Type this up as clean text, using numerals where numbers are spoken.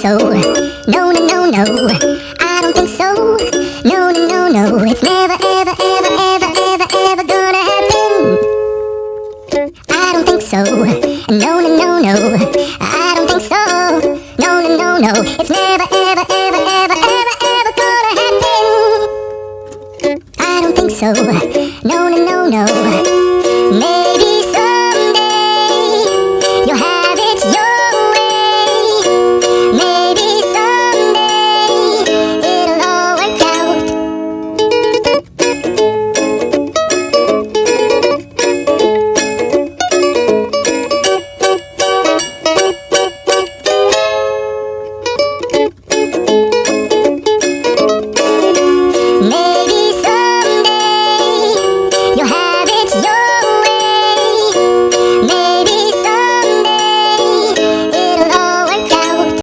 so. No, no, no, no. I don't think so. No, no, no, no. It's never, ever, ever, ever, ever, ever gonna happen. I don't think so. No, no, no, no. I don't think so. No, no, no, no. It's never, ever, ever, ever, ever, ever gonna happen. I don't think so.